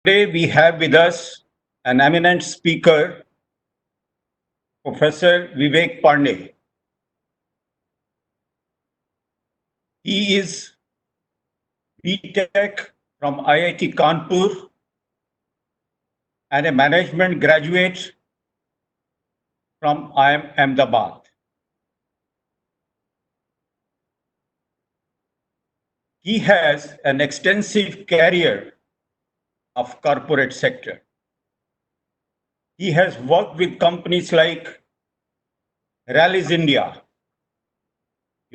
Today we have with us an eminent speaker, Professor Vivek Pande. He is BTech from IIT Kanpur and a management graduate from IIM Ahmedabad. He has an extensive career of corporate sector. He has worked with companies like Rallies India.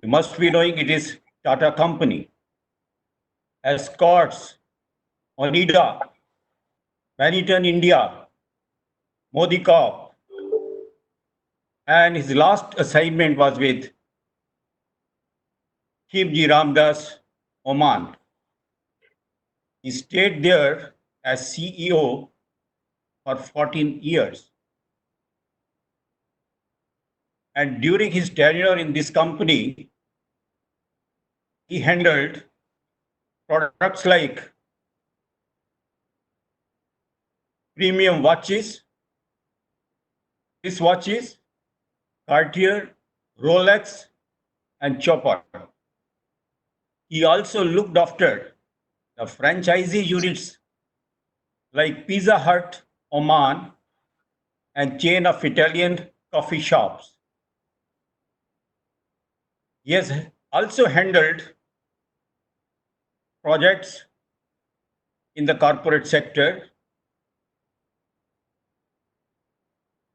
You must be knowing it is Tata company. Escorts, Oneida, Benetton India, Modi Corp, and his last assignment was with Khimji Ramdas, Oman. He stayed there as CEO for 14 years. And during his tenure in this company, he handled products like premium watches, wristwatches, Cartier, Rolex, and Chopper. He also looked after the franchisee units like Pizza Hut, Oman, and chain of Italian coffee shops. He has also handled projects in the corporate sector,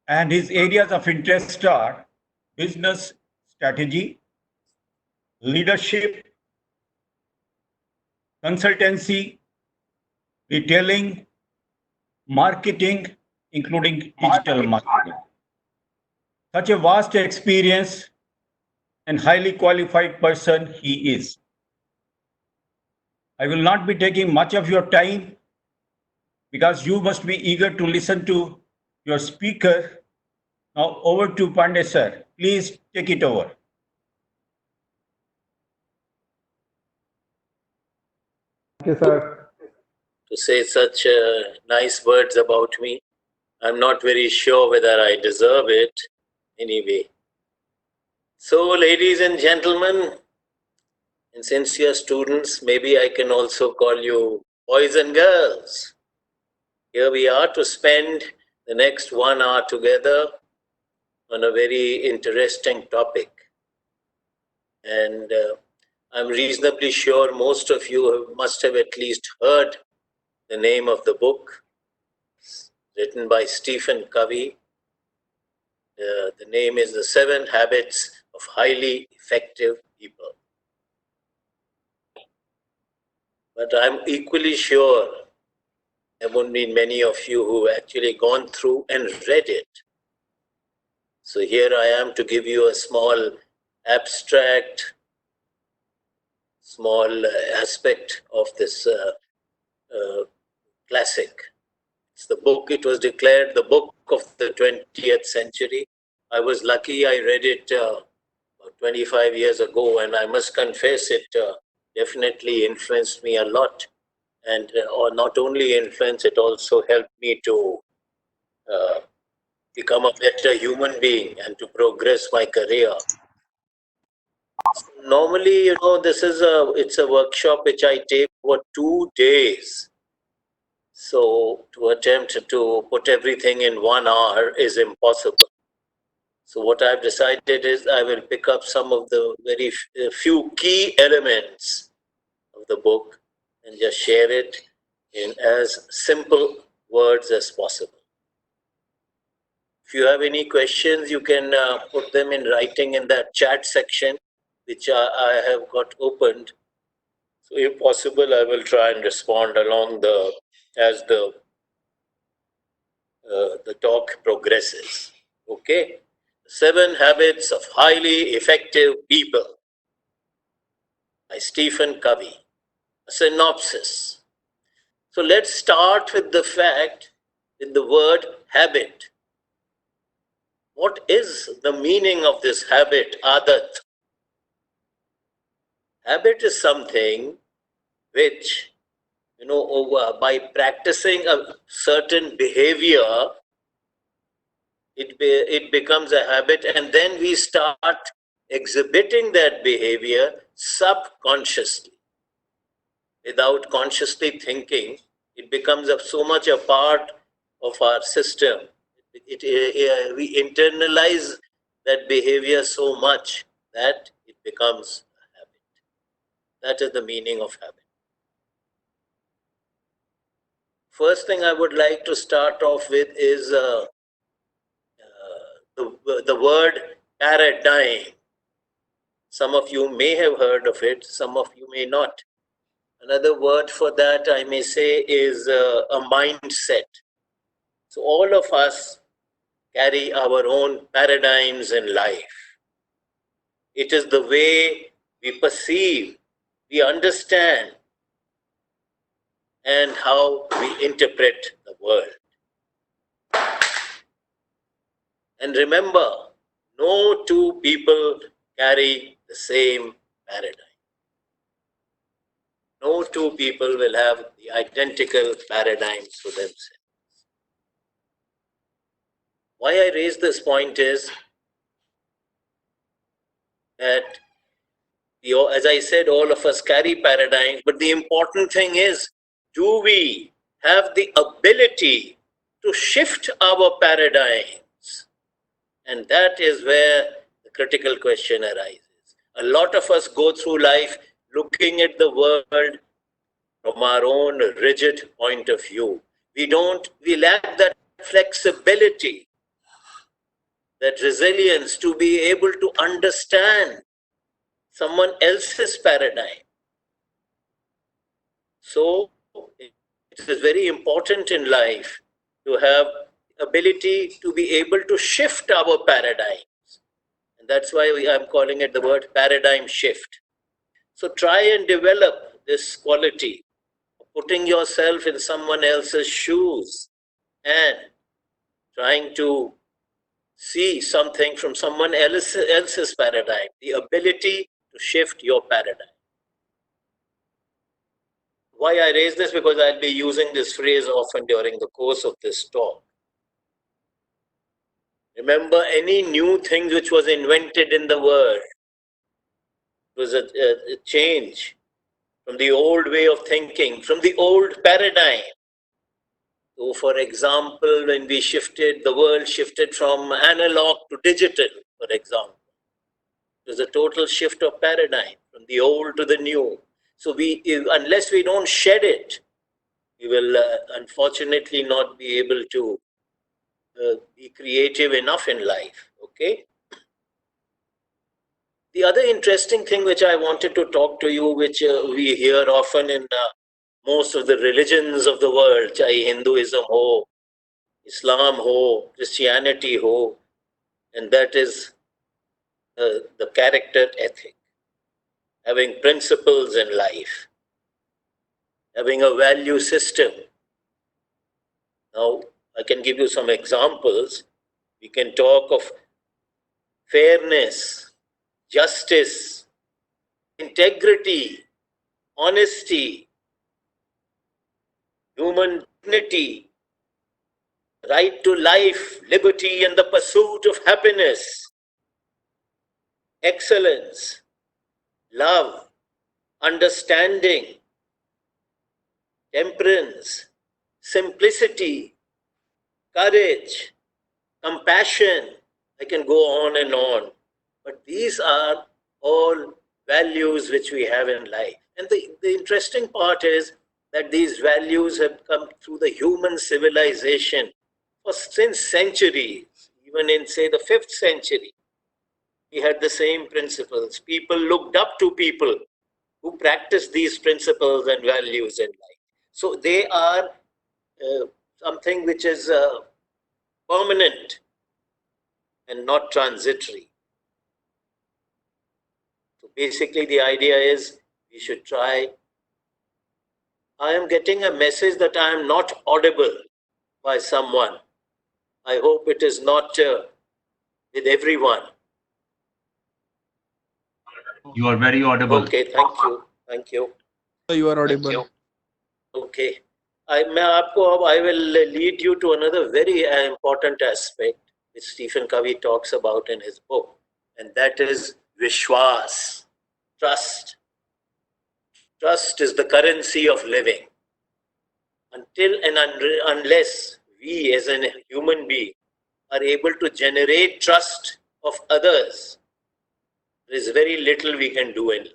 and his areas of interest are business strategy, leadership, consultancy, retailing, marketing, including digital marketing. Such a vast experience and highly qualified person he is. I will not be taking much of your time because you must be eager to listen to your speaker. Now over to Pande sir. Please take it over. Thank you, sir. To say such nice words about me. I'm not very sure whether I deserve it anyway. So, ladies and gentlemen, and since you're students, maybe I can also call you boys and girls. Here we are to spend the next 1 hour together on a very interesting topic. And I'm reasonably sure most of you must have at least heard the name of the book, written by Stephen Covey. The name is The 7 Habits of Highly Effective People. But I'm equally sure there won't be many of you who have actually gone through and read it. So here I am to give you a small abstract, small aspect of this classic. It's the book, it was declared the book of the 20th century. I was lucky, I read it 25 years ago, and I must confess it definitely influenced me a lot. And or not only influence, it also helped me to become a better human being and to progress my career. Normally, it's a workshop which I take for 2 days. So to attempt to put everything in 1 hour is impossible. So what I've decided is I will pick up some of the very few key elements of the book and just share it in as simple words as possible. If you have any questions, you can put them in writing in that chat section, which I have got opened. So if possible, I will try and respond along as the talk progresses. Okay? 7 Habits of Highly Effective People by Stephen Covey. A synopsis. So let's start with the fact, with the word habit. What is the meaning of this habit, adat? Habit is something which by practicing a certain behavior, it becomes a habit, and then we start exhibiting that behavior subconsciously. Without consciously thinking, it becomes so much a part of our system. We internalize that behavior so much that it becomes a habit. That is the meaning of habit. First thing I would like to start off with is the word paradigm. Some of you may have heard of it, some of you may not. Another word for that, I may say, is a mindset. So all of us carry our own paradigms in life. It is the way we perceive, we understand, and how we interpret the world. And remember, no two people carry the same paradigm. No two people will have the identical paradigms for themselves. Why I raise this point is that, as I said, all of us carry paradigms, but the important thing is, do we have the ability to shift our paradigms? And that is where the critical question arises. A lot of us go through life looking at the world from our own rigid point of view. We lack that flexibility, that resilience to be able to understand someone else's paradigm. So it is very important in life to have ability to be able to shift our paradigms. And that's why I'm calling it the word paradigm shift. So try and develop this quality, putting yourself in someone else's shoes and trying to see something from someone else's paradigm, the ability to shift your paradigm. Why I raise this? Because I'll be using this phrase often during the course of this talk. Remember, any new thing which was invented in the world was a change from the old way of thinking, from the old paradigm. So, for example, when the world shifted from analog to digital, for example, it was a total shift of paradigm from the old to the new. So, unless we don't shed it, we will unfortunately not be able to be creative enough in life. Okay. The other interesting thing which I wanted to talk to you, which we hear often in most of the religions of the world, chahe Hinduism ho, Islam ho, Christianity ho, and that is the character ethic, having principles in life, having a value system. Now, I can give you some examples. We can talk of fairness, justice, integrity, honesty, human dignity, right to life, liberty, and the pursuit of happiness, excellence, love, understanding, temperance, simplicity, courage, compassion. I can go on and on. But these are all values which we have in life. And the interesting part is that these values have come through the human civilization since centuries. Even in, say, the 5th century, we had the same principles. People looked up to people who practiced these principles and values in life. So they are something which is permanent and not transitory. So basically the idea is we should try. I am getting a message that I am not audible by someone. I hope it is not with everyone. You are very audible. Okay, thank you. Thank you. You are audible. Okay. I will lead you to another very important aspect which Stephen Covey talks about in his book, and that is Vishwas, trust. Trust is the currency of living. Until and unless we as a human being are able to generate trust of others, there is very little we can do in life.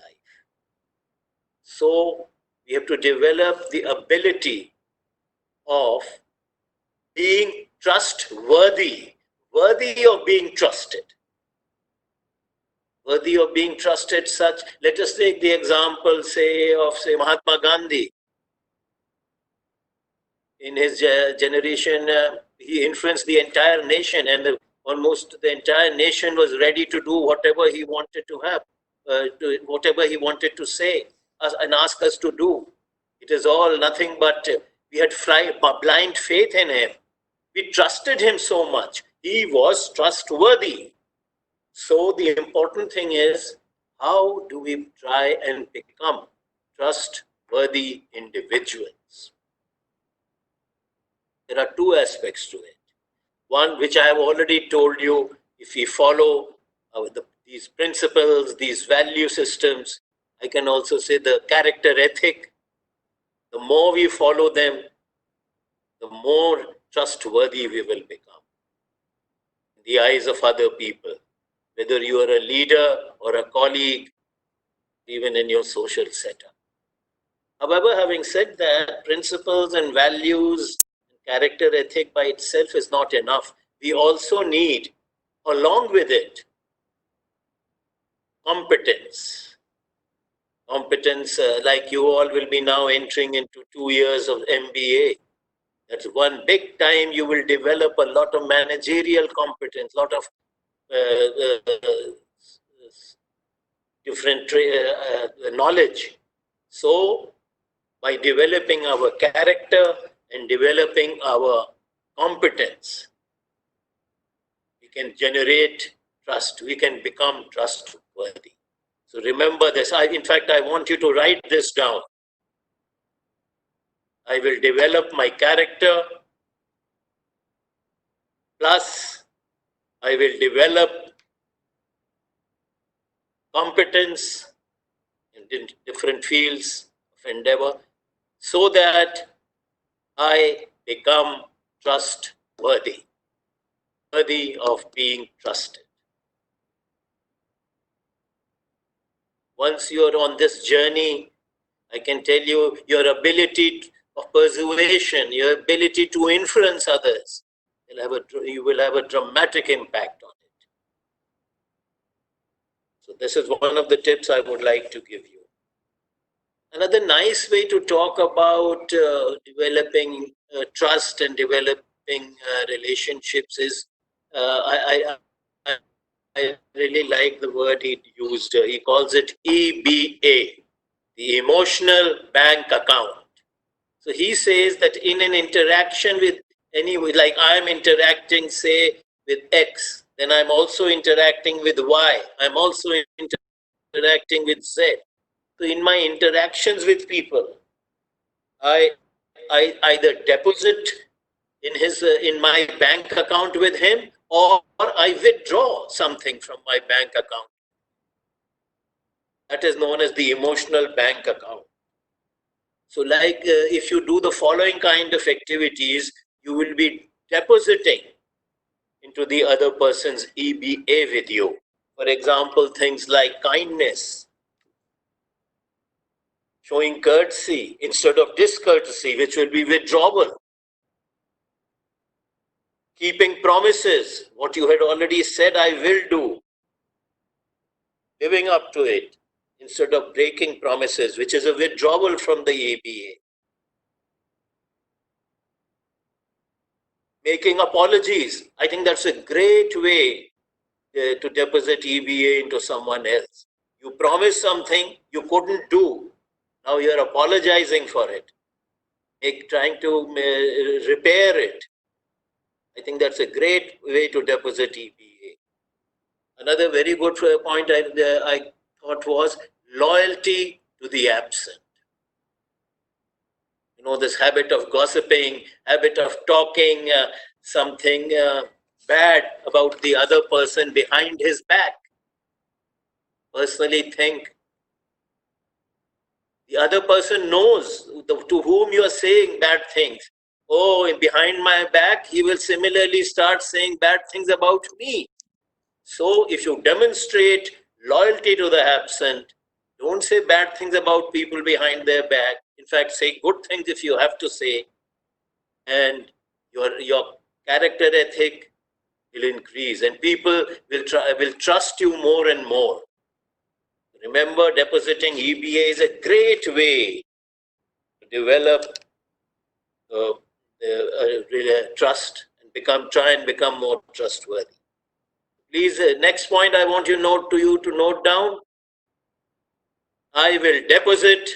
So we have to develop the ability of being trustworthy, worthy of being trusted. Worthy of being trusted such, let us take the example, of Mahatma Gandhi. In his generation, he influenced the entire nation, and almost the entire nation was ready to do whatever he wanted to have, whatever he wanted to say and ask us to do. It is all nothing but we had blind faith in him. We trusted him so much. He was trustworthy. So the important thing is, how do we try and become trustworthy individuals? There are two aspects to it. One, which I have already told you, if we follow these principles, these value systems, I can also say the character ethic, the more we follow them, the more trustworthy we will become in the eyes of other people, whether you are a leader or a colleague, even in your social setup. However, having said that, principles and values, character ethic by itself is not enough. We also need, along with it, competence. Competence, like you all will be now entering into 2 years of MBA. That's one big time you will develop a lot of managerial competence, lot of different knowledge. So, by developing our character and developing our competence, we can generate trust. We can become trustworthy. So remember this. In fact, I want you to write this down. I will develop my character, plus I will develop competence in different fields of endeavor, so that I become trustworthy, worthy of being trusted. Once you are on this journey, I can tell you, your ability of persuasion, your ability to influence others, you will have a dramatic impact on it. So this is one of the tips I would like to give you. Another nice way to talk about developing trust and developing relationships is, I really like the word he used. He calls it EBA, the emotional bank account. So he says that in an interaction with like I'm interacting, say, with X, then I'm also interacting with Y. I'm also interacting with Z. So in my interactions with people, I either deposit in my bank account with him, or I withdraw something from my bank account. That is known as the emotional bank account. So like if you do the following kind of activities, you will be depositing into the other person's EBA with you. For example, things like kindness, showing courtesy instead of discourtesy, which will be withdrawal, keeping promises, what you had already said I will do, living up to it instead of breaking promises, which is a withdrawal from the EBA. Making apologies, I think that's a great way to deposit EBA into someone else. You promised something you couldn't do, now you're apologizing for it, trying to repair it. I think that's a great way to deposit EBA. Another very good point I thought was loyalty to the absent. this habit of gossiping, habit of talking something bad about the other person behind his back. Personally think the other person knows to whom you are saying bad things. Oh, behind my back, he will similarly start saying bad things about me. So if you demonstrate loyalty to the absent, don't say bad things about people behind their back. In fact, say good things if you have to say. And your character ethic will increase and people will trust you more and more. Remember, depositing EBA is a great way to develop trust and try and become more trustworthy. Please, next point I want you to note down. I will deposit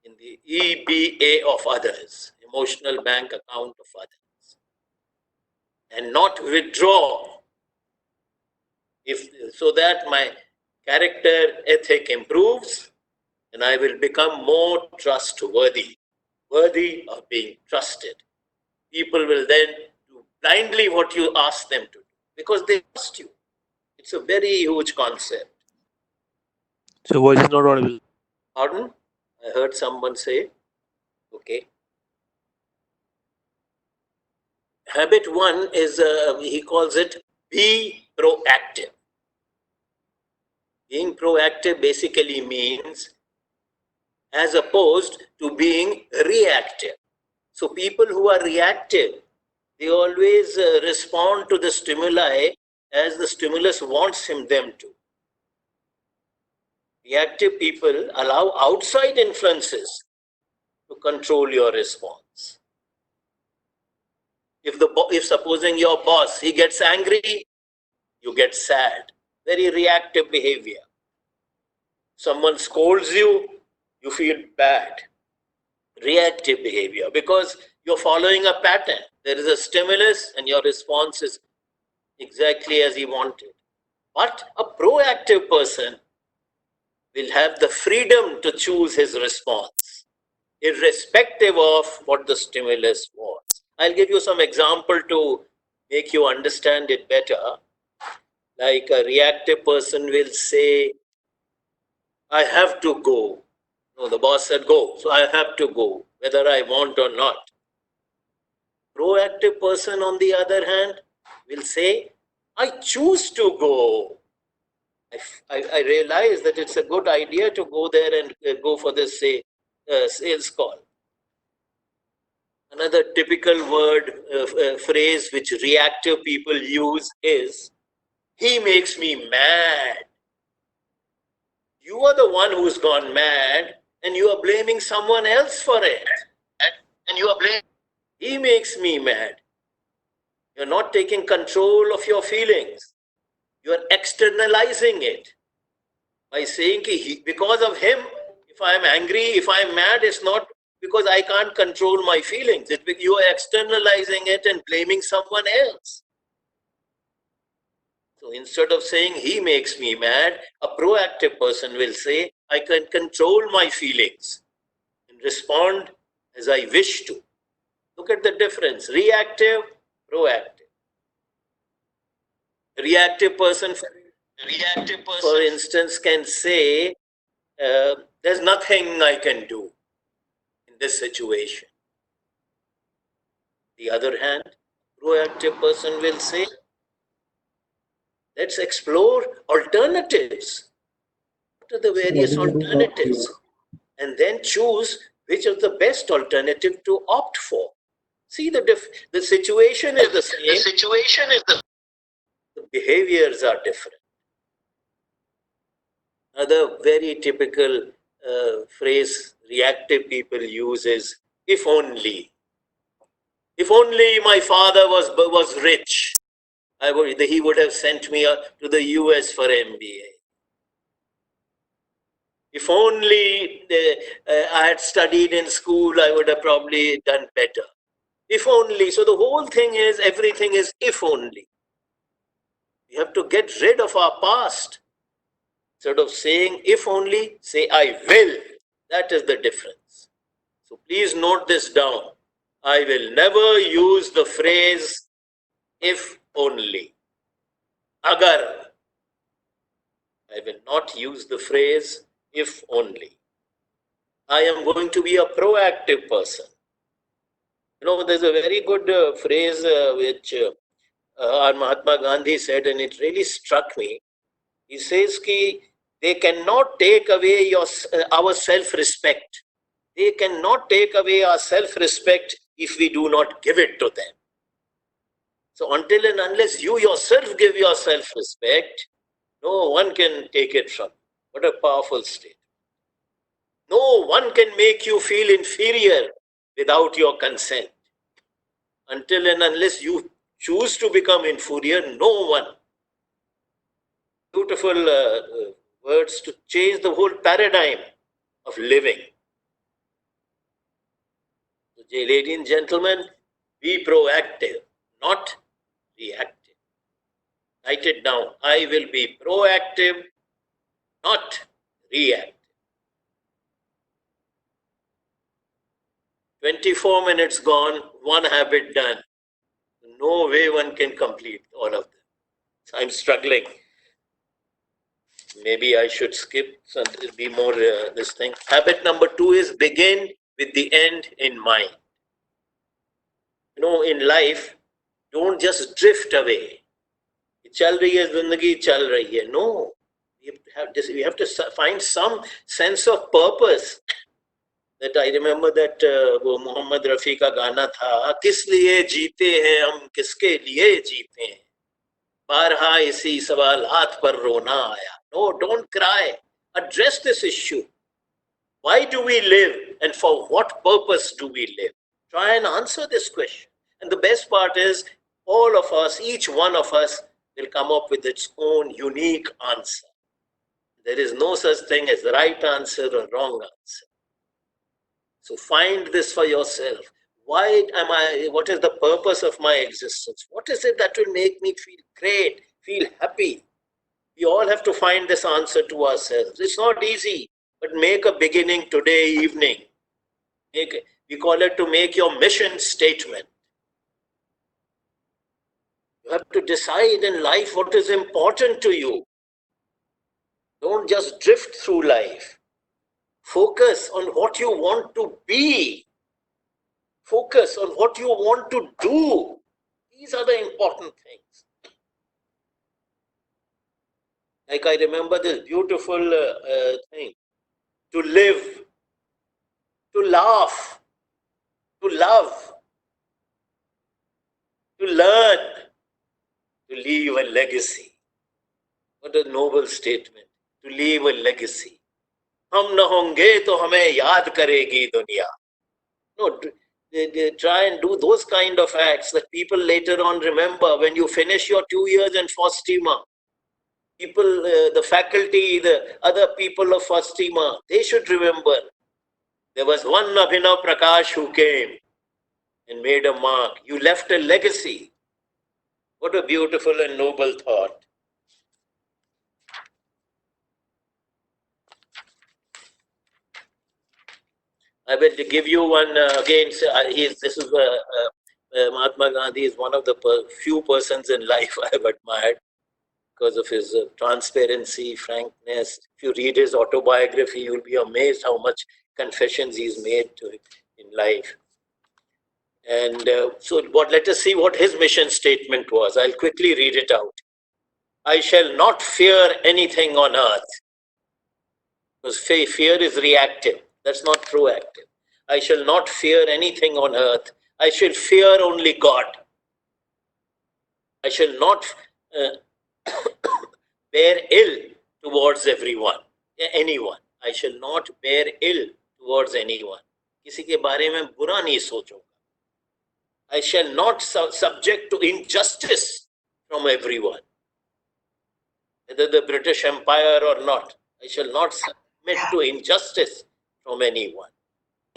in the EBA of others, emotional bank account of others, and not withdraw, so that my character ethic improves and I will become more trustworthy, worthy of being trusted. People will then do blindly what you ask them to do because they trust you. It's a very huge concept. So voice is not audible. Pardon? I heard someone say, okay. Habit 1 is, he calls it, be proactive. Being proactive basically means as opposed to being reactive. So people who are reactive, they always respond to the stimuli as the stimulus wants them to. Reactive people allow outside influences to control your response. If supposing your boss, he gets angry, you get sad. Very reactive behavior. Someone scolds you, you feel bad. Reactive behavior, because you're following a pattern. There is a stimulus and your response is exactly as he wanted. But a proactive person will have the freedom to choose his response, irrespective of what the stimulus was. I'll give you some example to make you understand it better. Like a reactive person will say, I have to go. No, the boss said go, so I have to go, whether I want or not. Proactive person, on the other hand, will say, I choose to go. I realize that it's a good idea to go there and go for this sales call. Another typical phrase which reactive people use is, he makes me mad. You are the one who's gone mad and you are blaming someone else for it. He makes me mad. You're not taking control of your feelings. You're externalizing it by saying, because of him, if I'm angry, if I'm mad, it's not because I can't control my feelings. You are externalizing it and blaming someone else. So instead of saying he makes me mad, a proactive person will say, I can control my feelings and respond as I wish to. Look at the difference. Reactive, proactive. Reactive person, for instance, can say, there's nothing I can do in this situation. The other hand, proactive person will say, let's explore alternatives. What are the various alternatives? And then choose which is the best alternative to opt for. See, the situation is the same. The behaviors are different. Another very typical phrase reactive people use is, if only. If only my father was rich, he would have sent me to the US for MBA. If only I had studied in school, I would have probably done better. If only. So the whole thing is, everything is if only. We have to get rid of our past. Instead of saying if only, say I will. That is the difference. So please note this down. I will never use the phrase if only. Agar. I will not use the phrase if only. I am going to be a proactive person. You know, there's a very good phrase which our Mahatma Gandhi said, and it really struck me. He says ki they cannot take away our self-respect. They cannot take away our self-respect if we do not give it to them. So until and unless you yourself give your self-respect, no one can take it from you. What a powerful state. No one can make you feel inferior without your consent. Until and unless you choose to become inferior, no one. Beautiful words to change the whole paradigm of living. So, ladies and gentlemen, be proactive, not reactive. Write it down. I will be proactive, not reactive. 24 minutes gone, one habit done. No way one can complete all of them. So I'm struggling. Maybe I should skip, so it'll be more this thing. Habit number 2 is begin with the end in mind. You know, in life, don't just drift away. Chal rahi hai zindagi, chal rahi hai. No, we have to find some sense of purpose. That I remember that वो मोहम्मद रफ़ी का गाना था, किस लिए जीते हैं हम, किसके लिए जीते हैं, बारहा इसी सवालात पर रोना आया. No, don't cry. Address this issue. Why do we live, and for what purpose do we live? Try and answer this question. And the best part is, all of us, each one of us, will come up with its own unique answer. There is no such thing as right answer or wrong answer. So find this for yourself. What is the purpose of my existence? What is it that will make me feel great, feel happy? We all have to find this answer to ourselves. It's not easy, but make a beginning today evening. We call it to make your mission statement. You have to decide in life what is important to you. Don't just drift through life. Focus on what you want to be. Focus on what you want to do. These are the important things. Like I remember this beautiful thing. To live, to laugh, to love, to learn, to leave a legacy. What a noble statement. To leave a legacy. हम न होंगे तो हमें याद करेगी दुनिया. No, they try and do those kind of acts that people later on remember when you finish your 2 years in FOSTIIMA. People, the faculty, the other people of FOSTIIMA, they should remember. There was one Abhinav Prakash who came and made a mark. You left a legacy. What a beautiful and noble thought. I will give you one again. This is Mahatma Gandhi is one of the few persons in life I have admired because of his transparency, frankness. If you read his autobiography, you'll be amazed how much confessions he's made to in life. And let us see what his mission statement was. I'll quickly read it out. I shall not fear anything on earth. Because fear is reactive. That's not proactive. I shall not fear anything on earth. I shall fear only God. I shall not bear ill towards anyone. I shall not bear ill towards anyone. किसी के बारे में बुरा नहीं सोचूंगा. I shall not subject to injustice from everyone, whether the British Empire or not. I shall not submit to injustice from anyone.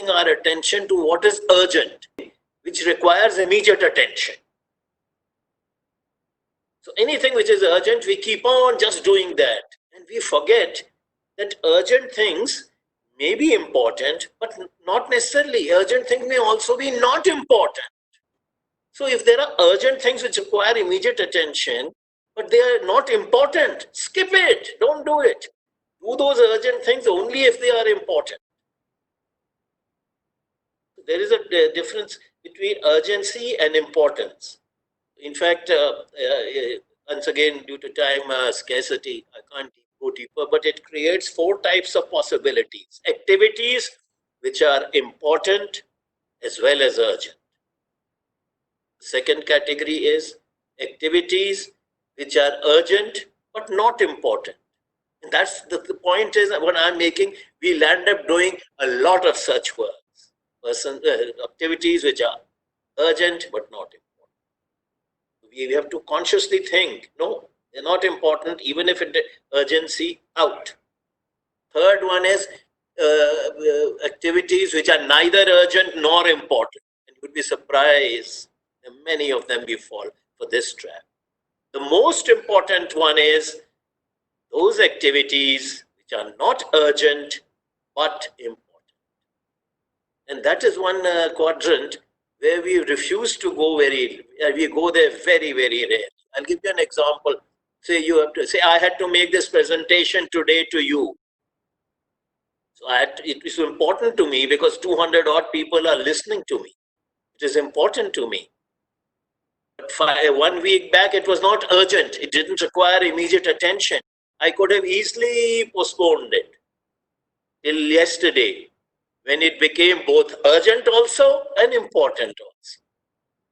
Our attention to what is urgent, which requires immediate attention. So anything which is urgent, we keep on just doing that. And we forget that urgent things may be important, but not necessarily. Urgent things may also be not important. So if there are urgent things which require immediate attention, but they are not important, skip it. Don't do it. Do those urgent things only if they are important. There is a difference between urgency and importance. In fact, once again, due to time scarcity, I can't go deeper, but it creates 4 types of possibilities. Activities which are important as well as urgent. Second category is activities which are urgent but not important. And that's the point is what I'm making, we'll end up doing a lot of such works. Activities which are urgent but not important. We have to consciously think, no, they're not important, even if it urgency, out. Third one is activities which are neither urgent nor important. And you would be surprised that many of them we fall for this trap. The most important one is those activities which are not urgent but important. And that is one quadrant where we refuse to go we go there very, very rarely. I'll give you an example. Say you have to say, I had to make this presentation today to you. So it is important to me because 200 odd people are listening to me. It is important to me. But 1 week back, it was not urgent. It didn't require immediate attention. I could have easily postponed it till yesterday, when it became both urgent also and important also,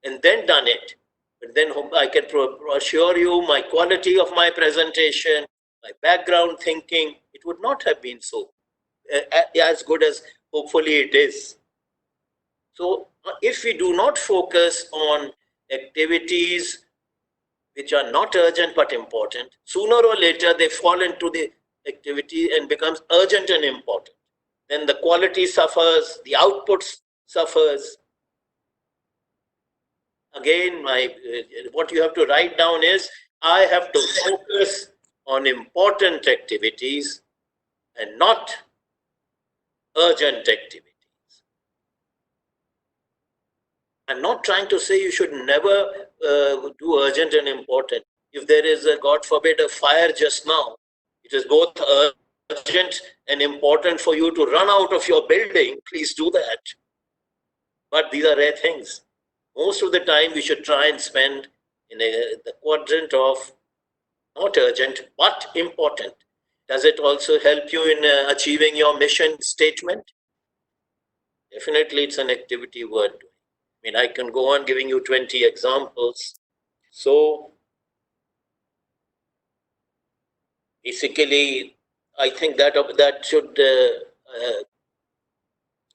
and then done it. But then I can assure you my quality of my presentation, my background thinking, it would not have been so as good as hopefully it is. So if we do not focus on activities which are not urgent but important, sooner or later they fall into the activity and becomes urgent and important. Then the quality suffers, the output suffers. Again, what you have to write down is, I have to focus on important activities and not urgent activities. I'm not trying to say you should never do urgent and important. If there is a, God forbid, a fire just now, it is both urgent and important for you to run out of your building, please do that. But these are rare things. Most of the time we should try and spend in the quadrant of not urgent but important. Does it also help you in achieving your mission statement? Definitely it's an activity worth doing. I mean, I can go on giving you 20 examples. So basically, I think that should,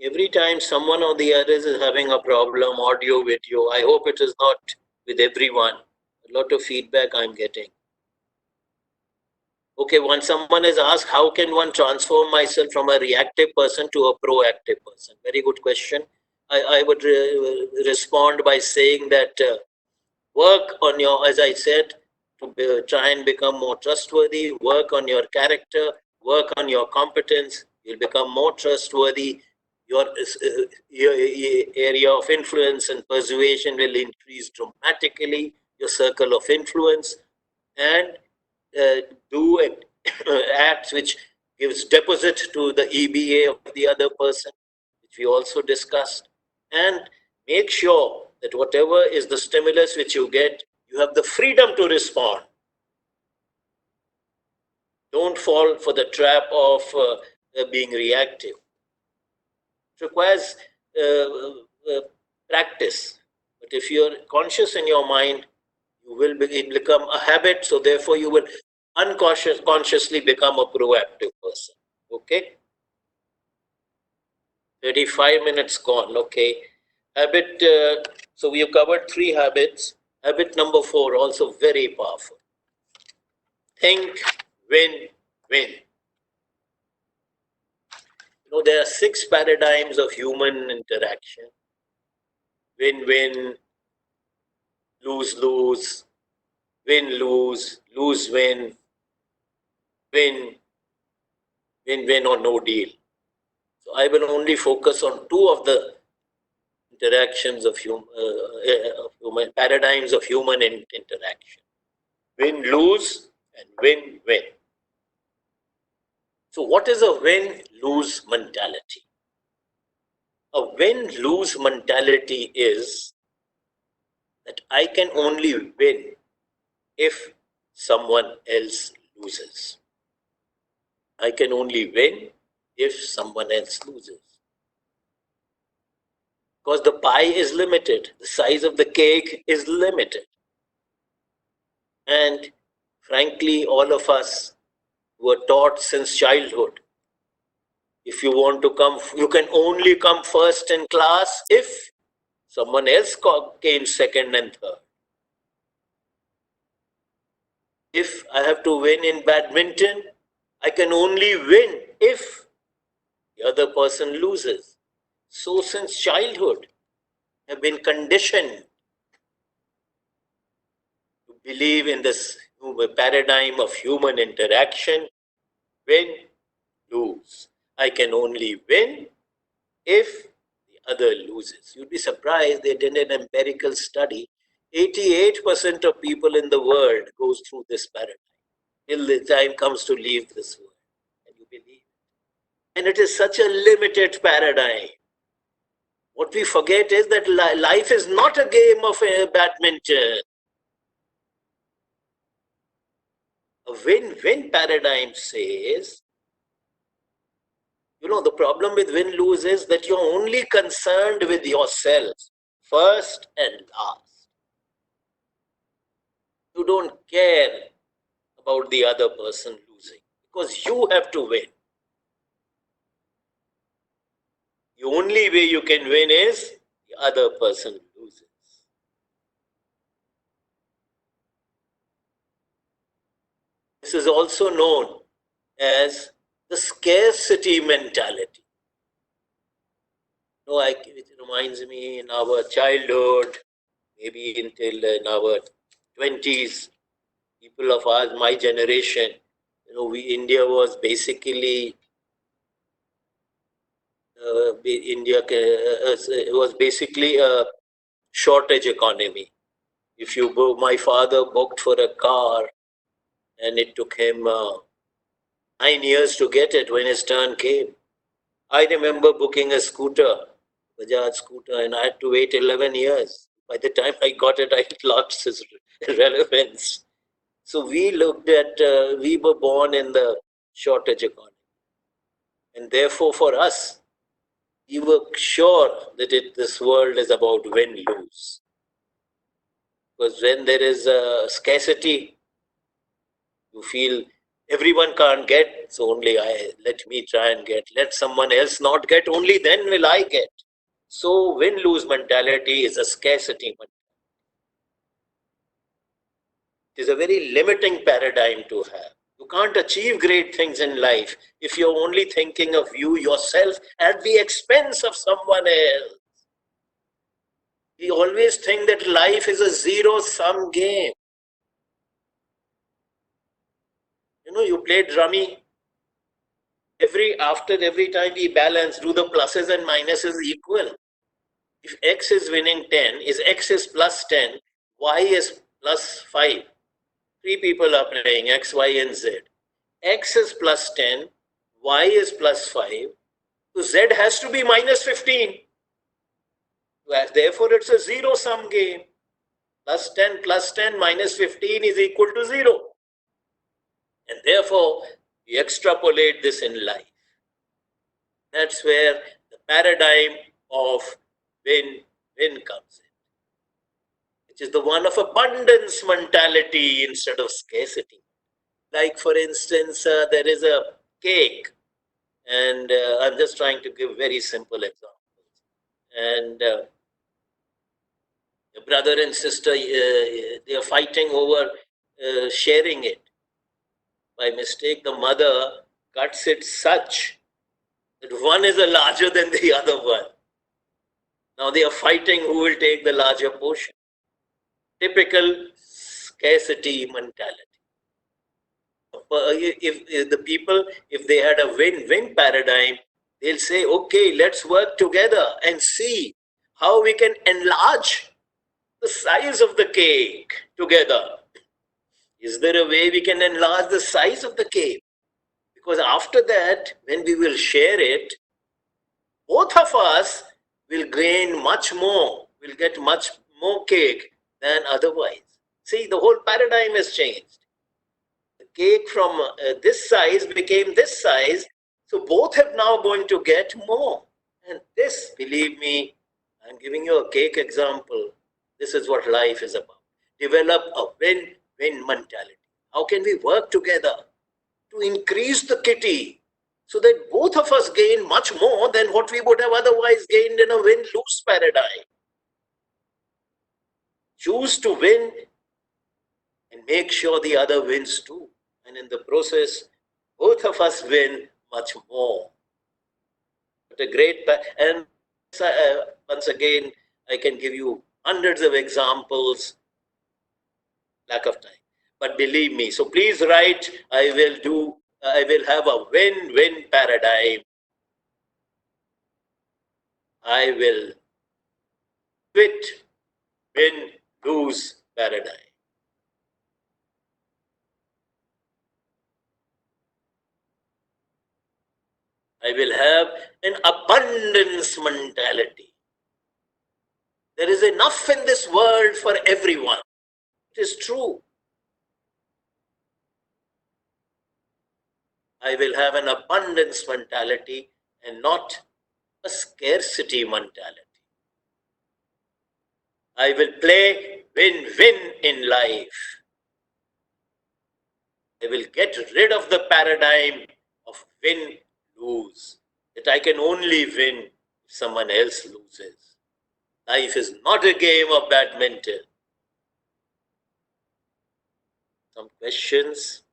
every time someone or the others is having a problem, audio, video, I hope it is not with everyone. A lot of feedback I'm getting. Okay, when someone is asked, how can one transform myself from a reactive person to a proactive person? Very good question. I would respond by saying that work on your, as I said, to try and become more trustworthy, work on your character, work on your competence, you'll become more trustworthy, your area of influence and persuasion will increase dramatically, your circle of influence, and do acts which gives deposit to the EBA of the other person, which we also discussed, and make sure that whatever is the stimulus which you get, you have the freedom to respond. Don't fall for the trap of being reactive. It requires practice, but if you're conscious in your mind, you will become a habit, so therefore you will consciously become a proactive person. Okay? 35 minutes gone. Okay. Habit, so we have covered 3 habits. Habit number 4, also very powerful. Think, win, win. You know, there are 6 paradigms of human interaction. Win, win, lose, lose, win, lose, lose, win, win, win, win, or no deal. So I will only focus on two of the interactions of human paradigms of human interaction: win-lose and win-win. So what is a win-lose mentality? A win-lose mentality is that I can only win if someone else loses. I can only win if someone else loses. Because the pie is limited, the size of the cake is limited. And frankly, all of us were taught since childhood, if you want to come, you can only come first in class if someone else came second and third. If I have to win in badminton, I can only win if the other person loses. So since childhood, I have been conditioned to believe in this paradigm of human interaction: win, lose. I can only win if the other loses. You'd be surprised, they did an empirical study. 88% of people in the world goes through this paradigm till the time comes to leave this world. Can you believe it? And it is such a limited paradigm. What we forget is that life is not a game of badminton. A win-win paradigm says, the problem with win-lose is that you're only concerned with yourself first and last. You don't care about the other person losing because you have to win. The only way you can win is the other person loses. This is also known as the scarcity mentality. It reminds me in our childhood, maybe until in our 20s, people of ours, my generation, India was basically was basically a shortage economy. If you go, my father booked for a car, and it took him 9 years to get it when his turn came. I remember booking a scooter, Bajaj scooter, and I had to wait 11 years. By the time I got it, I had lost its relevance. So we looked at, we were born in the shortage economy. And therefore, for us, we were sure that this world is about win-lose. Because when there is a scarcity, you feel everyone can't get, so only let me try and get. Let someone else not get, only then will I get. So win-lose mentality is a scarcity mentality. It is a very limiting paradigm to have. You can't achieve great things in life if you're only thinking of you yourself at the expense of someone else. We always think that life is a zero-sum game. You play rummy. After every time we balance, do the pluses and minuses equal? If X is winning 10, is X is plus 10, Y is plus 5. 3 people are playing, X, Y, and Z. X is plus 10, Y is plus 5, so Z has to be minus 15. Therefore, it's a zero-sum game. Plus 10, minus 15 is equal to 0. And therefore, we extrapolate this in life. That's where the paradigm of win-win comes in, which is the one of abundance mentality instead of scarcity. Like, for instance, there is a cake, and I'm just trying to give very simple examples. And the brother and sister, they are fighting over sharing it. By mistake, the mother cuts it such that one is larger than the other one. Now they are fighting who will take the larger portion. Typical scarcity mentality. If the people, if they had a win-win paradigm, They'll say, okay, let's work together and see how we can enlarge the size of the cake together. Is there a way we can enlarge the size of the cake? Because after that, when we will share it, both of us will gain much more, will get much more cake than otherwise. See, the whole paradigm has changed. The cake from this size became this size, so both have now going to get more. And this, believe me, I'm giving you a cake example. This is what life is about. Develop a win-win mentality. How can we work together to increase the kitty so that both of us gain much more than what we would have otherwise gained in a win-lose paradigm? Choose to win and make sure the other wins too. And in the process, both of us win much more. But a great, and once again, I can give you hundreds of examples, lack of time. But believe me, so please write, I will have a win-win paradigm. I will quit win-lose paradigm. I will have an abundance mentality. There is enough in this world for everyone. It is true. I will have an abundance mentality and not a scarcity mentality. I will play win-win in life. I will get rid of the paradigm of win-lose, that I can only win if someone else loses. Life is not a game of badminton. Some questions?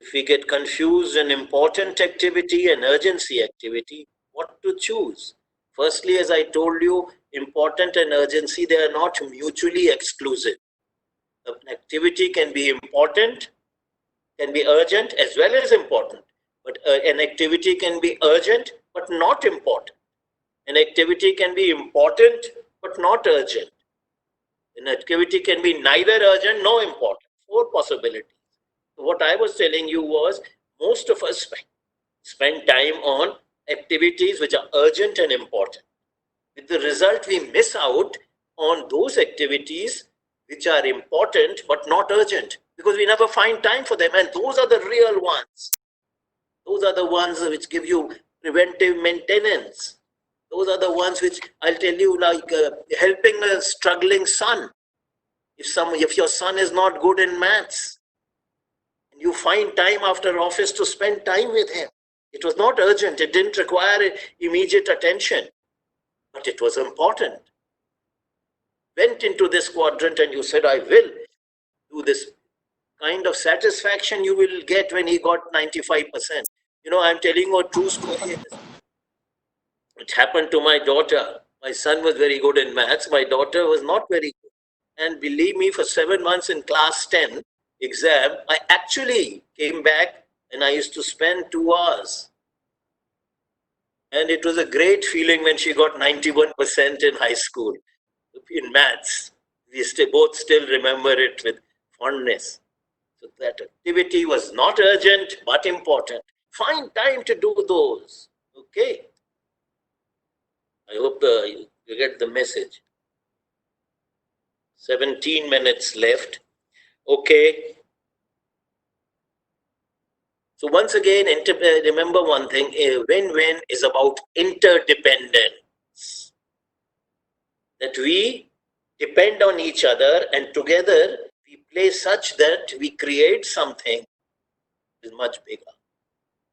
If we get confused in important activity and urgency activity, what to choose? Firstly, as I told you, important and urgency, they are not mutually exclusive. An activity can be important, can be urgent as well as important. But an activity can be urgent but not important. An activity can be important but not urgent. An activity can be neither urgent nor important. 4 possibilities. What I was telling you was, most of us spend time on activities which are urgent and important. With the result, we miss out on those activities which are important but not urgent, because we never find time for them. And those are the real ones. Those are the ones which give you preventive maintenance. Those are the ones which, I'll tell you, like helping a struggling son. If your son is not good in maths, you find time after office to spend time with him. It was not urgent. It didn't require immediate attention, but it was important. Went into this quadrant and you said, I will do this. Kind of satisfaction you will get when he got 95%. I'm telling you a true story. It happened to my daughter. My son was very good in maths. My daughter was not very good. And believe me, for 7 months in class 10 exam, I actually came back and I used to spend 2 hours. And it was a great feeling when she got 91% in high school in maths. We both still remember it with fondness. So that activity was not urgent but important. Find time to do those. Okay. I hope you get the message. 17 minutes left. Okay. So once again, remember one thing, win-win is about interdependence. That we depend on each other and together we play such that we create something that is much bigger.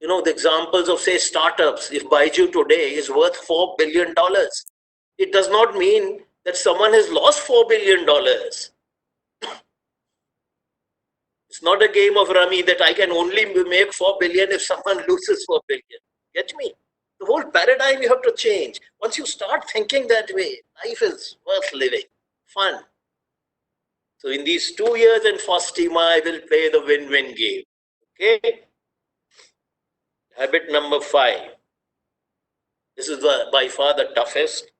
The examples of, say, startups. If Baiju today is worth $4 billion, it does not mean that someone has lost $4 billion. It's not a game of rummy that I can only make 4 billion if someone loses 4 billion. Get me? The whole paradigm you have to change. Once you start thinking that way, life is worth living, fun. So in these 2 years in FOSTIIMA, I will play the win-win game. Okay? Habit number 5. This is by far the toughest.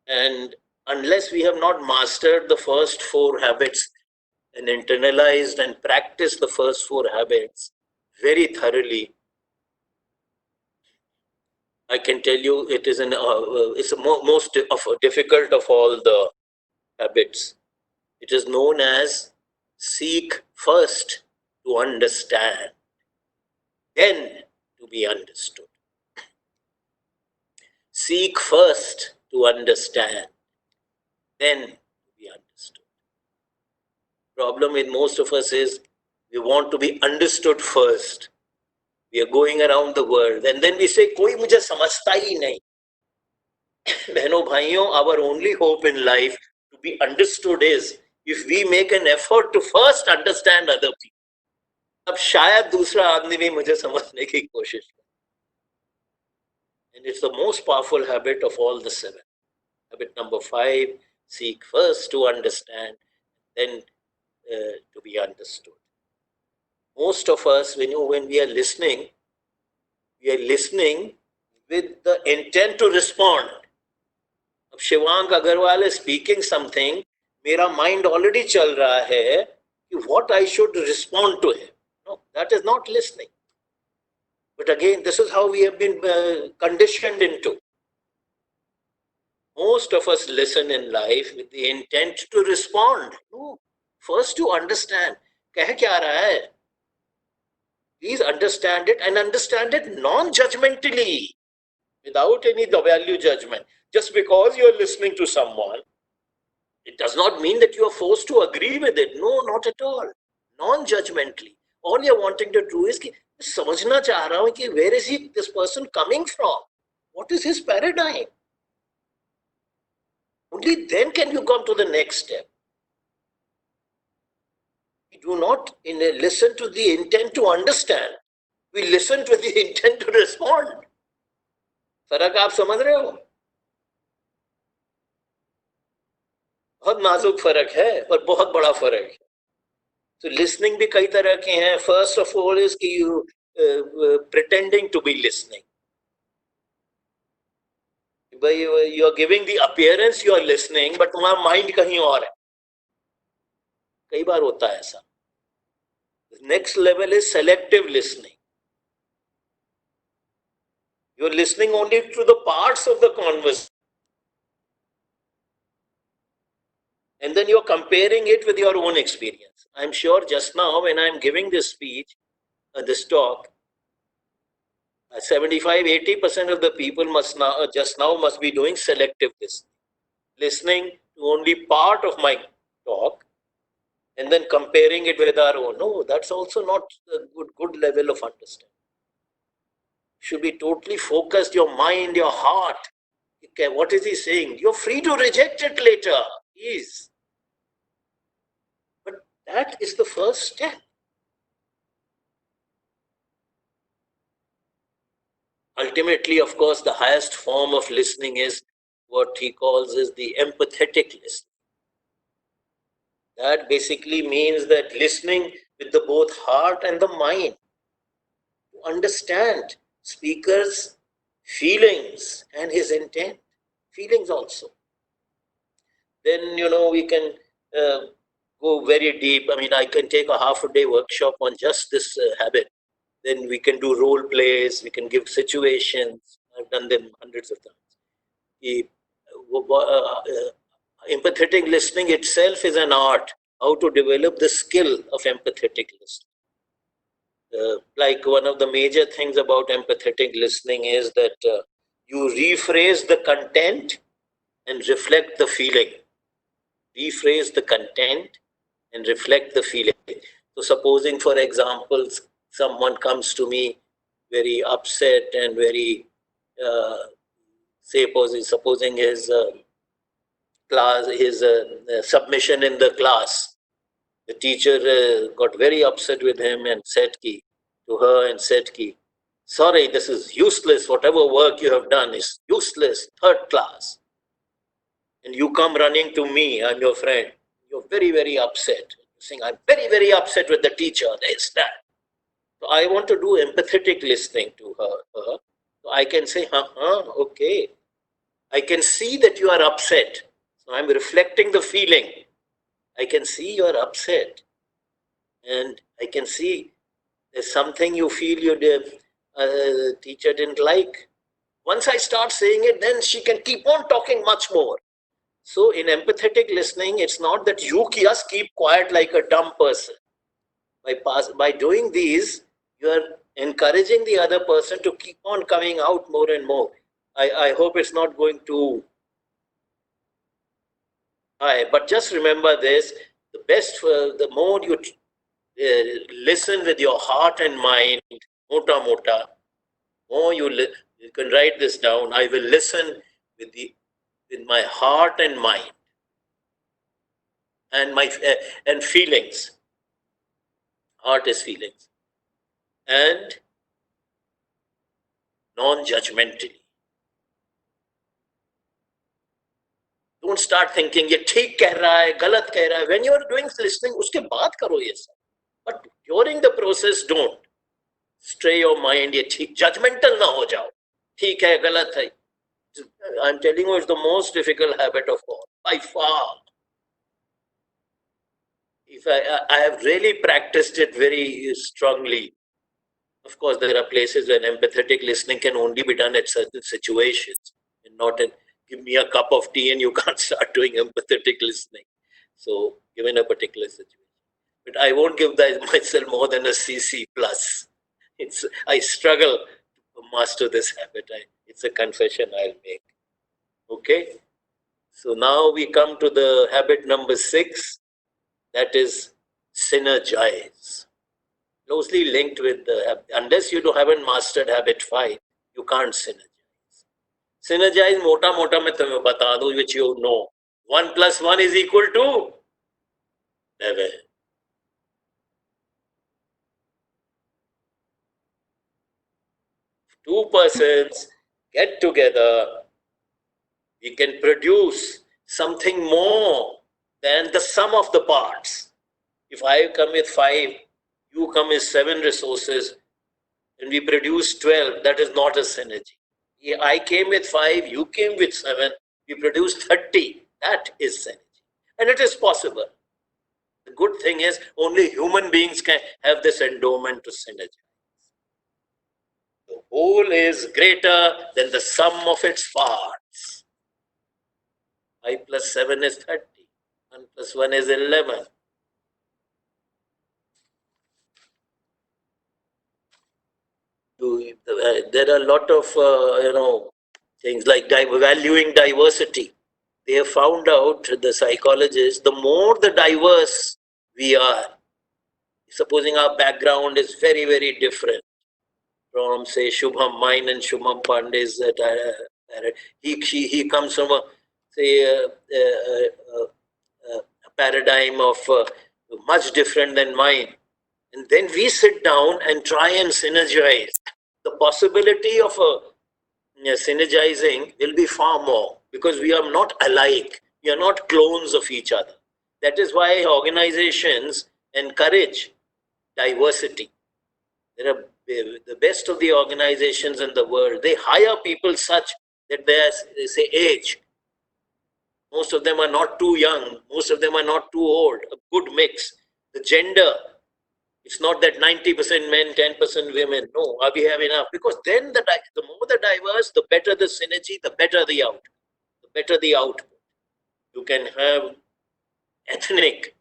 And unless we have not mastered the first 4 habits and internalized and practiced the first 4 habits very thoroughly, I can tell you it is it's the most difficult of all the habits. It is known as seek first to understand, then to be understood. Seek first to understand, then to be understood. Problem with most of us is we want to be understood first. We are going around the world and then we say, कोई मुझे समझता ही नहीं. बहनों भाइयों, our only hope in life to be understood is if we make an effort to first understand other people. अब शायद दूसरा आदमी भी मुझे समझने की कोशिश करे. And it's the most powerful habit of all the 7. Habit number 5, seek first to understand, then to be understood. Most of us, when we are listening with the intent to respond. अब Shivank Agarwal is speaking something, मेरा mind already चल रहा है कि what I should respond to him. No, that is not listening. But again, this is how we have been conditioned into. Most of us listen in life with the intent to respond. No, first to understand. कह क्या रहा है? Please understand it and understand it non-judgmentally, without any value judgment. Just because you are listening to someone, it does not mean that you are forced to agree with it. No, not at all. Non-judgmentally. All you are wanting to do is कि समझना चाह रहा हूँ कि where is this person coming from? What is his paradigm? Only then can you come to the next step. We do not listen to the intent to understand. We listen to the intent to respond. फर्क आप समझ रहे हो? बहुत नाजुक फर्क है और बहुत बड़ा फर्क है. So listening भी कई तरह के हैं. First of all is कि you pretending to be listening. You are giving the appearance you are listening, but तुम्हारा mind कहीं और है. कई बार होता है ऐसा. The next level is selective listening. You are listening only to the parts of the conversation. And then you're comparing it with your own experience. I'm sure just now when I'm giving this speech, this talk, 75-80% of the people must be doing selective listening to only part of my talk and then comparing it with our own. No, that's also not a good level of understanding. You should be totally focused, your mind, your heart. Okay, what is he saying? You're free to reject it later. Please. But that is the first step. Ultimately, of course, the highest form of listening is what he calls is the empathetic listening. That basically means that listening with the both heart and the mind to understand speaker's feelings and his intent. Feelings also. Then, we can go very deep. I mean, I can take a half-a-day workshop on just this habit. Then we can do role plays, we can give situations. I've done them hundreds of times. Empathetic listening itself is an art, how to develop the skill of empathetic listening. Like one of the major things about empathetic listening is that you rephrase the content and reflect the feeling. Rephrase the content and reflect the feeling. So supposing, for example, someone comes to me very upset and very, supposing his class, his submission in the class, the teacher got very upset with him and said to her, sorry, this is useless. Whatever work you have done is useless, 3rd class. And you come running to me, I'm your friend. You're very, very upset. You're saying, I'm very, very upset with the teacher. It's that. So I want to do empathetic listening to her. So I can say, okay. I can see that you are upset. So I'm reflecting the feeling. I can see you are upset. And I can see there's something you feel your teacher didn't like. Once I start saying it, then she can keep on talking much more. So in empathetic listening, it's not that you just keep quiet like a dumb person. By doing these, you are encouraging the other person to keep on coming out more and more. I hope it's not going to high, but just remember this: the more you listen with your heart and mind, mota, more you can write this down. I will listen with my heart and mind and and feelings. Heart is feelings and non-judgmentally. Don't start thinking ये ठीक कह रहा है, गलत कह रहा है. When you are doing listening, उसके बाद करो ये सब. But during the process, don't stray your mind. ये ठीक judgmental ना हो जाओ. ठीक है, गलत है. I'm telling you, it's the most difficult habit of all, by far. If I have really practiced it very strongly. Of course, there are places where empathetic listening can only be done at certain situations, and not in give me a cup of tea and you can't start doing empathetic listening. So, given a particular situation, but I won't give myself more than a CC plus. I struggle to master this habit. It's a confession I'll make. Okay. So now we come to the habit number 6. That is synergize. Closely linked with unless you haven't mastered habit 5, you can't synergize. Synergize mota mein tumhe bata do, which you know. 1 + 1 is equal to 11. Two persons get together, we can produce something more than the sum of the parts. If I come with 5, you come with 7 resources, and we produce 12, that is not a synergy. I came with 5, you came with 7, we produced 30, that is synergy. And it is possible. The good thing is only human beings can have this endowment to synergize. The whole is greater than the sum of its parts. 5 + 7 is 30. 1 + 1 is 11. There are a lot of things like valuing diversity. They have found out, the psychologists, the more the diverse we are, supposing our background is very, very different from, say, Shubham, mine and Shubham Pande's, he comes from a paradigm of much different than mine. And then we sit down and try and synergize. The possibility of synergizing will be far more because we are not alike. We are not clones of each other. That is why organizations encourage diversity. There are the best of the organizations in the world. They hire people such that they say age. Most of them are not too young. Most of them are not too old. A good mix. The gender. It's not that 90% men, 10% women. No, we have enough. Because then the more the diverse, the better the synergy, the better the outcome, the better the output. You can have ethnic,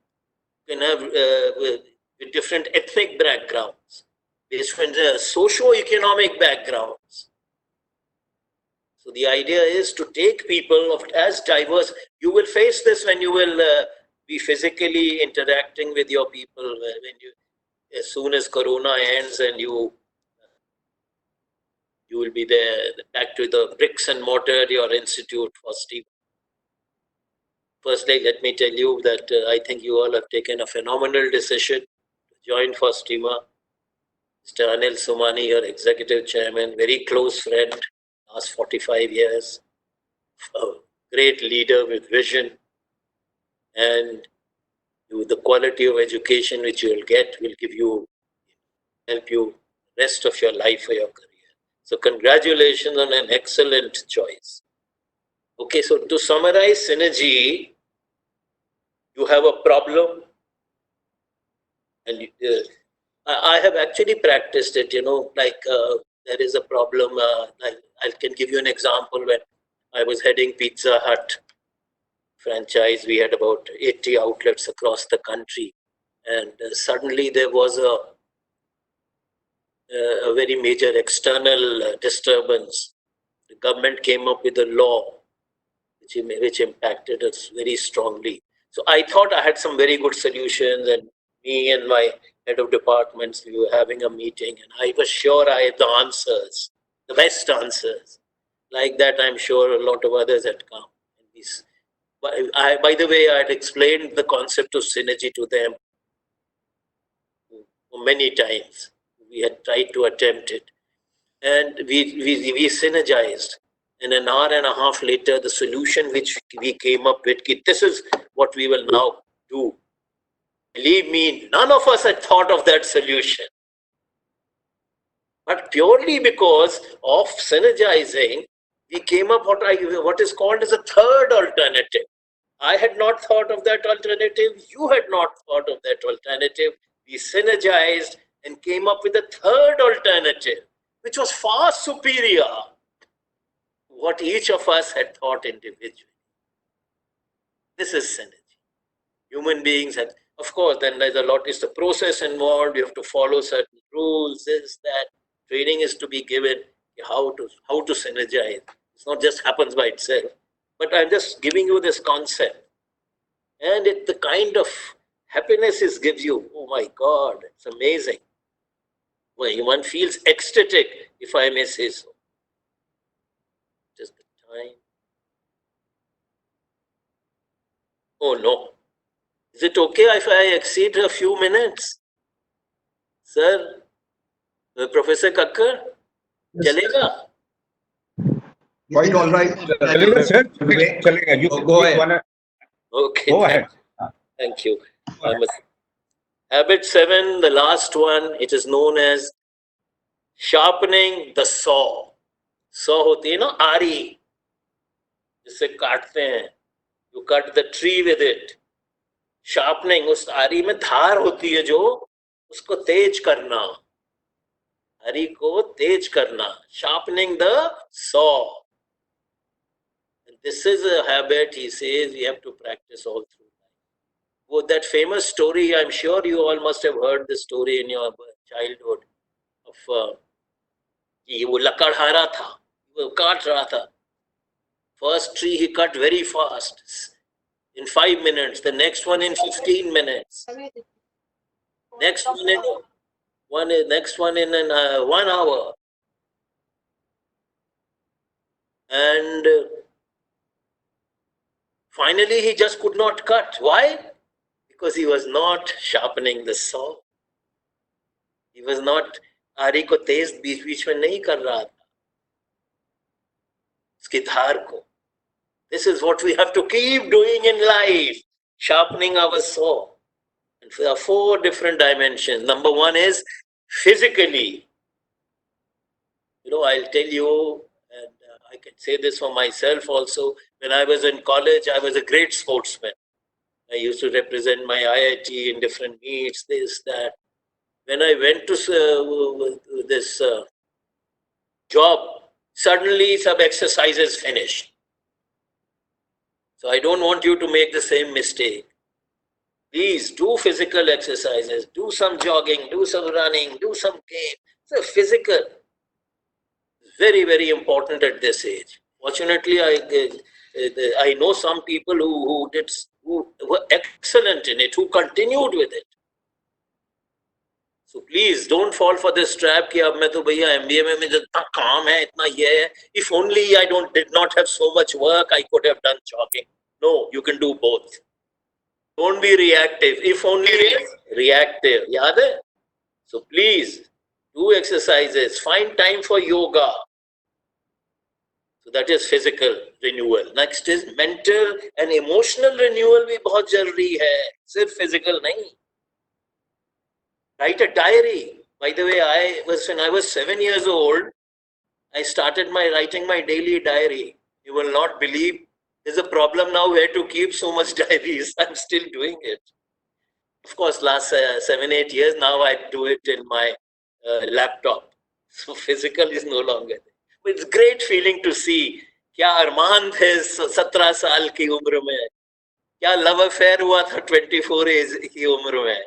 you can have different ethnic backgrounds, different socio-economic backgrounds. So the idea is to take people as diverse. You will face this when you will be physically interacting with your people. As soon as Corona ends and you will be there back to the bricks and mortar, your institute, FOSTIIMA. Firstly, let me tell you that I think you all have taken a phenomenal decision to join FOSTIIMA. Mr. Anil Somani, your executive chairman, very close friend, last 45 years, a great leader with vision, and the quality of education which you will get will give you help you rest of your life or your career. So congratulations on an excellent choice. Okay, so to summarize synergy, you have a problem, and I have actually practiced it, there is a problem. I can give you an example. When I was heading Pizza Hut franchise, we had about 80 outlets across the country, and suddenly there was a very major external disturbance. The government came up with a law which impacted us very strongly. So I thought I had some very good solutions, and me and my head of departments, we were having a meeting, and I was sure I had the answers, the best answers. Like that, I'm sure a lot of others had come. By the way, I had explained the concept of synergy to them many times. We had tried to attempt it, and we synergized. And an hour and a half later, the solution which we came up with, this is what we will now do. Believe me, none of us had thought of that solution. But purely because of synergizing, we came up what is called as a third alternative. I had not thought of that alternative. You had not thought of that alternative. We synergized and came up with a third alternative, which was far superior to what each of us had thought individually. This is synergy. Human beings had, of course, then there's a lot, it's the process involved. You have to follow certain rules, this, that. Training is to be given how to synergize. It's not just happens by itself. But I'm just giving you this concept. And the kind of happiness it gives you, oh my God, it's amazing. Well, one feels ecstatic, if I may say so. Just the time. Oh no. Is it okay if I exceed a few minutes? Sir, Professor Kakkar, chalega? Quite all right. Chalega, sir. Chalega. You Go ahead. Okay, Go ahead. Thank you. Habit 7, the last one, it is known as sharpening the saw. Saw होती है ना आरी, जिससे काटते हैं. You cut the tree with it. Sharpening, उस आरी में धार होती है जो, उसको तेज करना. आरी को तेज करना. Sharpening the saw. And this is a habit, he says, we have to practice all through. Well, that famous story, I'm sure you all must have heard the story in your childhood of कि वो लकड़हारा था, वो काट रहा था. First tree he cut very fast, in 5 minutes. The next one in 15 minutes. Next one in 1 hour. And finally he just could not cut. Why? Because he was not sharpening the saw. He was not, आरी को तेज बीच बीच में नहीं कर रहा था, उसकी धार को. This is what we have to keep doing in life, sharpening our saw. And there are 4 different dimensions. Number 1 is physically. I'll tell you, and I can say this for myself also. When I was in college, I was a great sportsman. I used to represent my IIT in different meets, this, that. When I went to this job, suddenly some exercises finished. So I don't want you to make the same mistake. Please do physical exercises, do some jogging, do some running, do some game. So physical is very, very important at this age. Fortunately, I know some people who were excellent in it, who continued with it. So please don't fall for this trap कि अब मैं तो भैया MBA में जितना काम है इतना ये है. If only I did not have so much work, I could have done jogging. No, you can do both. Don't be reactive. If only reactive. याद है? So please do exercises. Find time for yoga. So that is physical renewal. Next is mental and emotional renewal भी बहुत जरूरी है. सिर्फ physical नहीं. Write a diary. By the way, when I was 7 years old, I started writing my daily diary. You will not believe there's a problem now where to keep so much diaries. I'm still doing it. Of course, last 7-8 years now I do it in my laptop. So physical is no longer there. But it's great feeling to see क्या अरमान थे 17 साल की उम्र में, क्या love affair हुआ था 24 as की उम्र में.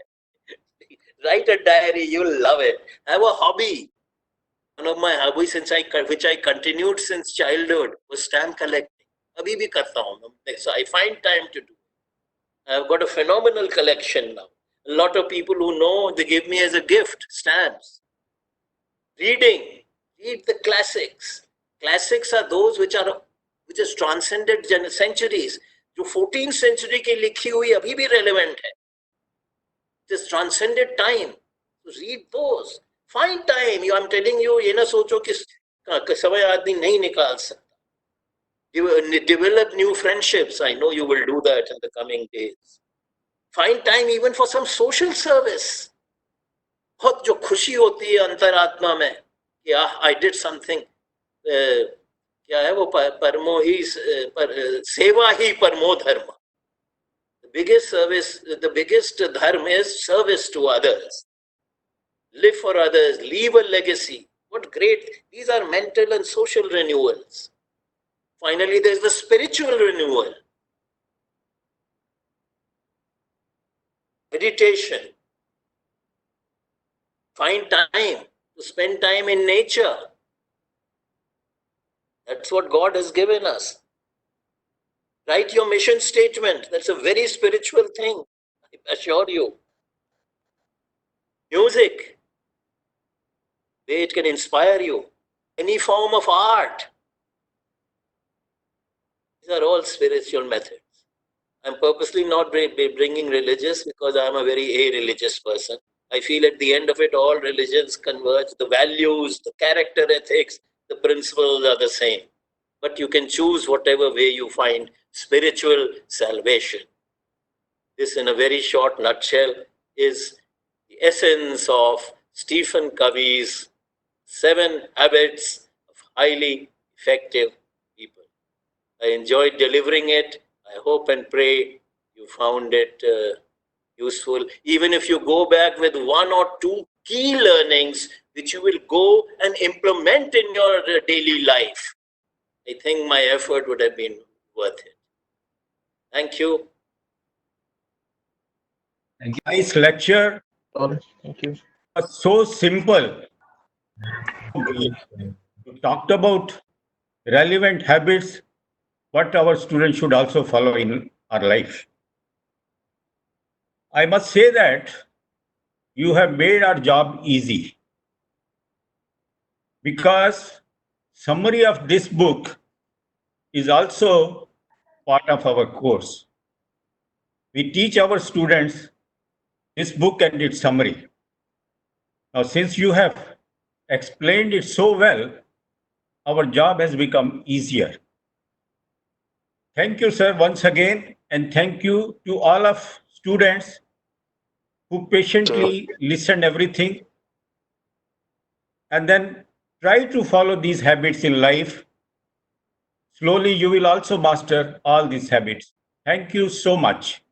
Write a diary, you'll love it. Have a hobby. One of my hobbies which I continued since childhood was stamp collecting. अभी भी करता हूँ. So I find time to do it. I've got a phenomenal collection now. A lot of people who know, they give me as a gift stamps. Reading. Read the classics. Classics are those which has transcended centuries. जो 14th century की लिखी हुई अभी भी relevant है. It has transcended time. So read those. Find time. I'm telling you, ये ना सोचो कि समय आदमी नहीं निकाल सकता. Develop new friendships. I know you will do that in the coming days. Find time even for some social service. बहुत जो खुशी होती है अंतरात्मा में कि I did something. क्या है वो परमो ही सेवा ही परमो धर्म. The biggest dharma is service to others. Live for others, leave a legacy. What great, these are mental and social renewals. Finally, there's the spiritual renewal. Meditation. Find time to spend time in nature. That's what God has given us. Write your mission statement. That's a very spiritual thing, I assure you. Music. It can inspire you. Any form of art. These are all spiritual methods. I'm purposely not bringing religious because I'm a very a-religious person. I feel at the end of it, all religions converge. The values, the character ethics, the principles are the same. But you can choose whatever way you find spiritual salvation. This, in a very short nutshell, is the essence of Stephen Covey's 7 Habits of Highly Effective People. I enjoyed delivering it. I hope and pray you found it useful. Even if you go back with 1 or 2 key learnings which you will go and implement in your daily life, I think my effort would have been worth it. Thank you. Nice lecture. Thank you. Was so simple. You talked about relevant habits, what our students should also follow in our life. I must say that you have made our job easy, because summary of this book is also part of our course. We teach our students this book and its summary. Now, since you have explained it so well, our job has become easier. Thank you, sir, once again, and thank you to all of students who patiently listened everything and then try to follow these habits in life. Slowly, you will also master all these habits. Thank you so much.